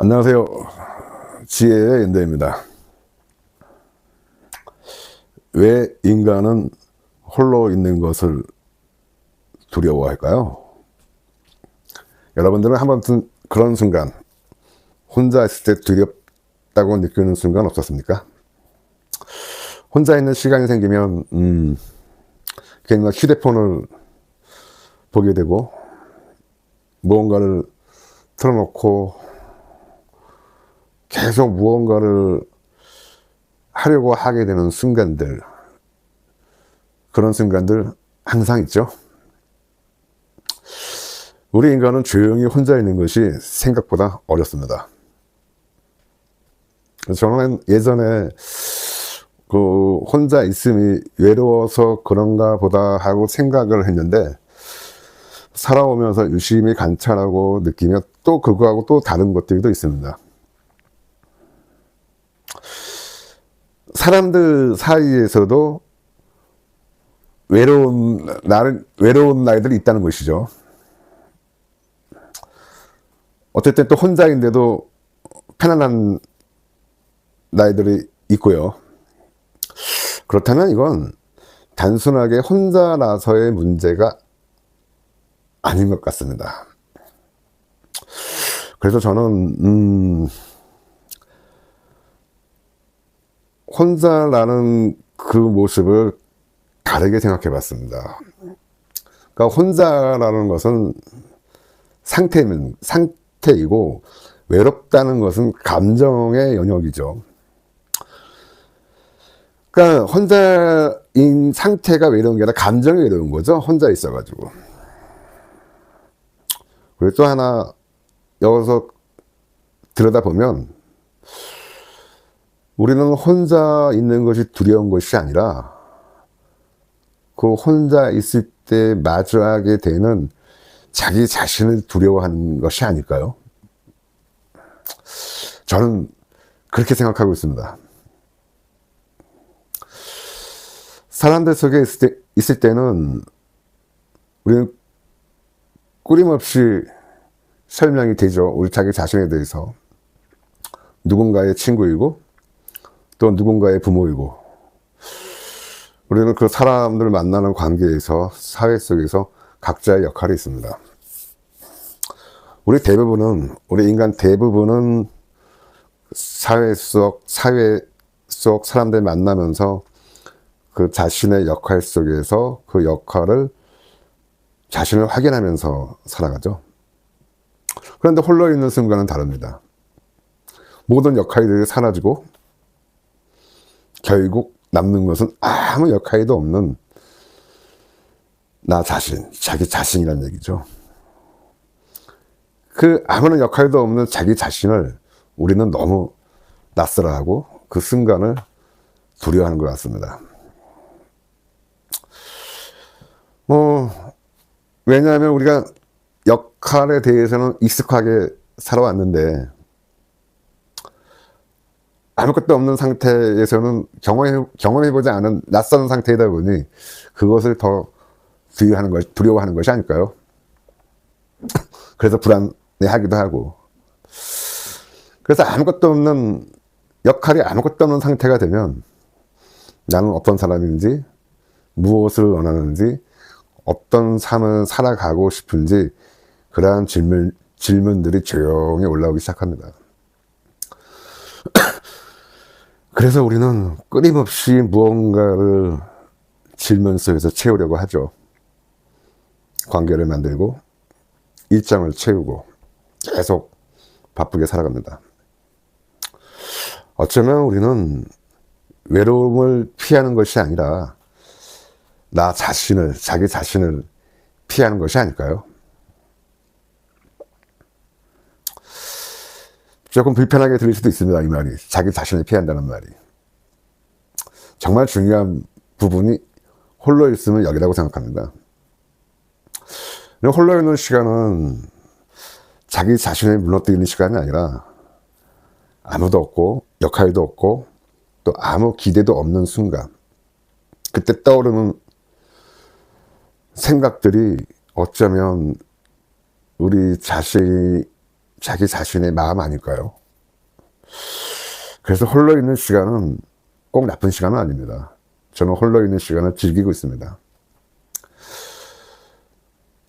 안녕하세요. 지혜의 연대입니다. 왜 인간은 홀로 있는 것을 두려워할까요? 여러분들은 한 번쯤 그런 순간, 혼자 있을 때 두렵다고 느끼는 순간 없었습니까? 혼자 있는 시간이 생기면 괜히 막 휴대폰을 보게 되고, 무언가를 틀어놓고 계속 무언가를 하려고 하게 되는 순간들, 그런 순간들 항상 있죠. 우리 인간은 조용히 혼자 있는 것이 생각보다 어렵습니다. 저는 예전에 혼자 있음이 외로워서 그런가 보다 하고 생각을 했는데, 살아오면서 유심히 관찰하고 느끼며 또 그거하고 또 다른 것들도 있습니다. 사람들 사이에서도 외로운 나이들이 있다는 것이죠. 어쨌든 또 혼자인데도 편안한 나이들이 있고요. 그렇다면 이건 단순하게 혼자라서의 문제가 아닌 것 같습니다. 그래서 저는 혼자라는 그 모습을 다르게 생각해 봤습니다. 그러니까 혼자라는 것은 상태이고, 외롭다는 것은 감정의 영역이죠. 그러니까 혼자인 상태가 외로운 게 아니라 감정이 외로운 거죠. 혼자 있어가지고. 그리고 또 하나 여기서 들여다보면, 우리는 혼자 있는 것이 두려운 것이 아니라 그 혼자 있을 때 마주하게 되는 자기 자신을 두려워하는 것이 아닐까요? 저는 그렇게 생각하고 있습니다. 사람들 속에 있을 때는 우리는 끊임없이 설명이 되죠. 우리 자기 자신에 대해서. 누군가의 친구이고 또 누군가의 부모이고, 우리는 그 사람들을 만나는 관계에서, 사회 속에서 각자의 역할이 있습니다. 우리 인간 대부분은 사회 속 사람들 만나면서 그 자신의 역할 속에서 그 역할을 자신을 확인하면서 살아가죠. 그런데 홀로 있는 순간은 다릅니다. 모든 역할들이 사라지고 결국 남는 것은 아무 역할도 없는 나 자신, 자기 자신이라는 얘기죠. 그 아무런 역할도 없는 자기 자신을 우리는 너무 낯설어하고 그 순간을 두려워하는 것 같습니다. 왜냐하면 우리가 역할에 대해서는 익숙하게 살아왔는데, 아무것도 없는 상태에서는 경험해보지 않은 낯선 상태이다 보니 그것을 더 두려워하는 것이 아닐까요? 그래서 불안해하기도 하고. 그래서 역할이 아무것도 없는 상태가 되면 나는 어떤 사람인지, 무엇을 원하는지, 어떤 삶을 살아가고 싶은지, 그러한 질문들이 조용히 올라오기 시작합니다. 그래서 우리는 끊임없이 무언가를 질문 속에서 채우려고 하죠. 관계를 만들고 일정을 채우고 계속 바쁘게 살아갑니다. 어쩌면 우리는 외로움을 피하는 것이 아니라 자기 자신을 피하는 것이 아닐까요? 조금 불편하게 들릴 수도 있습니다. 이 말이, 자기 자신을 피한다는 말이. 정말 중요한 부분이 홀로 있으면 여기라고 생각합니다. 홀로 있는 시간은 자기 자신을 무너뜨리는 시간이 아니라 아무도 없고 역할도 없고 또 아무 기대도 없는 순간, 그때 떠오르는 생각들이 어쩌면 우리 자기 자신의 마음 아닐까요? 그래서 홀로 있는 시간은 꼭 나쁜 시간은 아닙니다. 저는 홀로 있는 시간을 즐기고 있습니다.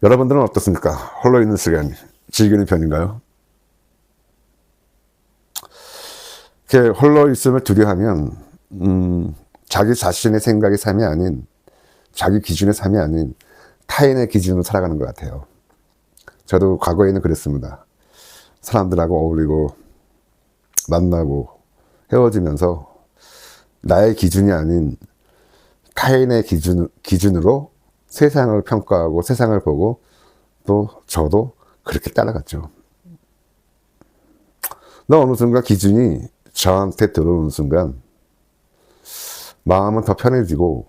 여러분들은 어떻습니까? 홀로 있는 시간 즐기는 편인가요? 이렇게 홀로 있음을 두려워하면 자기 자신의 생각의 삶이 아닌, 자기 기준의 삶이 아닌 타인의 기준으로 살아가는 것 같아요. 저도 과거에는 그랬습니다. 사람들하고 어울리고 만나고 헤어지면서 나의 기준이 아닌 타인의 기준으로 세상을 평가하고 세상을 보고 또 저도 그렇게 따라갔죠. 어느 순간 기준이 저한테 들어오는 순간 마음은 더 편해지고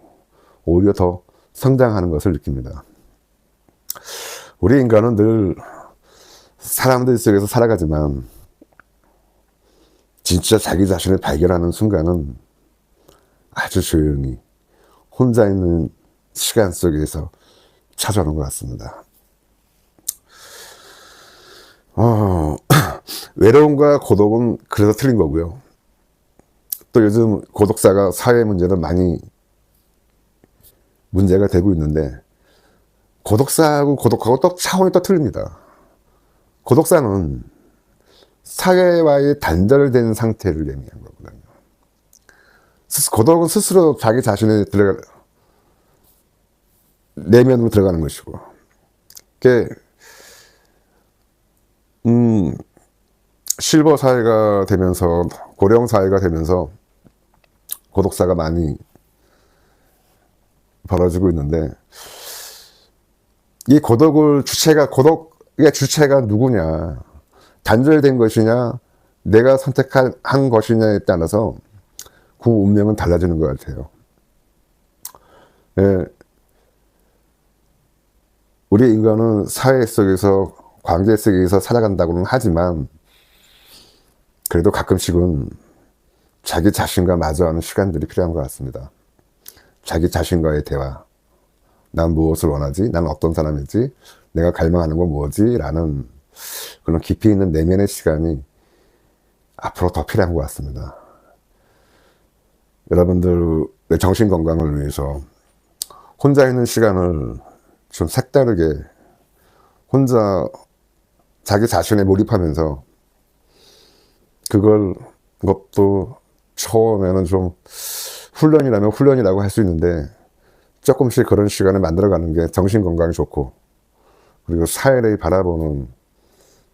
오히려 더 성장하는 것을 느낍니다. 우리 인간은 늘 사람들 속에서 살아가지만 진짜 자기 자신을 발견하는 순간은 아주 조용히 혼자 있는 시간 속에서 찾아오는 것 같습니다. 외로움과 고독은 그래서 틀린 거고요. 또 요즘 고독사가 사회 문제는 많이 문제가 되고 있는데 고독사하고 고독하고 또 차원이 또 틀립니다. 고독사는 사회와의 단절된 상태를 의미한 거거든요. 고독은 스스로 자기 자신의 내면으로 들어가는 것이고, 그게 실버 사회가 되면서 고령 사회가 되면서 고독사가 많이 벌어지고 있는데, 이 고독의 주체가 누구냐, 단절된 것이냐, 내가 선택한 것이냐에 따라서 그 운명은 달라지는 것 같아요. 예, 우리 인간은 사회 속에서, 관계 속에서 살아간다고는 하지만 그래도 가끔씩은 자기 자신과 마주하는 시간들이 필요한 것 같습니다. 자기 자신과의 대화. 난 무엇을 원하지? 난 어떤 사람이지? 내가 갈망하는 건 뭐지? 라는 그런 깊이 있는 내면의 시간이 앞으로 더 필요한 것 같습니다. 여러분들의 정신 건강을 위해서 혼자 있는 시간을 좀 색다르게 혼자 자기 자신에 몰입하면서 그것도 처음에는 좀 훈련이라면 훈련이라고 할 수 있는데 조금씩 그런 시간을 만들어가는 게 정신 건강에 좋고, 그리고 사회를 바라보는,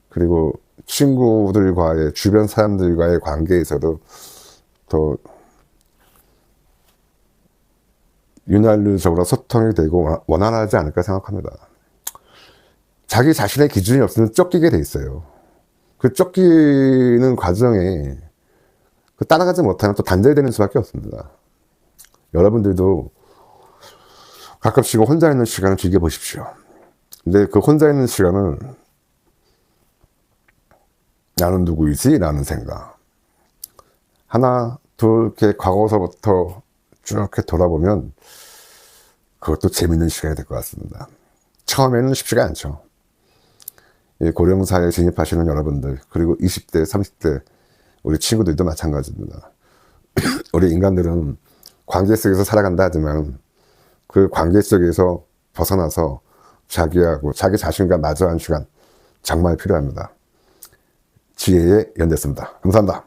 그리고 친구들과의, 주변 사람들과의 관계에서도 더 윤활유적으로 소통이 되고 원활하지 않을까 생각합니다. 자기 자신의 기준이 없으면 쫓기게 돼 있어요. 그 쫓기는 과정에 따라가지 못하면 또 단절되는 수밖에 없습니다. 여러분들도 가끔씩 혼자 있는 시간을 즐겨보십시오. 근데 그 혼자 있는 시간을 나는 누구이지? 라는 생각. 하나, 둘, 이렇게 과거서부터 쭉 이렇게 돌아보면 그것도 재밌는 시간이 될 것 같습니다. 처음에는 쉽지가 않죠. 고령사회에 진입하시는 여러분들, 그리고 20대, 30대 우리 친구들도 마찬가지입니다. 우리 인간들은 관계 속에서 살아간다 하지만 그 관계 속에서 벗어나서 자기하고 자기 자신과 마주하는 시간 정말 필요합니다. 지혜의 연대였습니다. 감사합니다.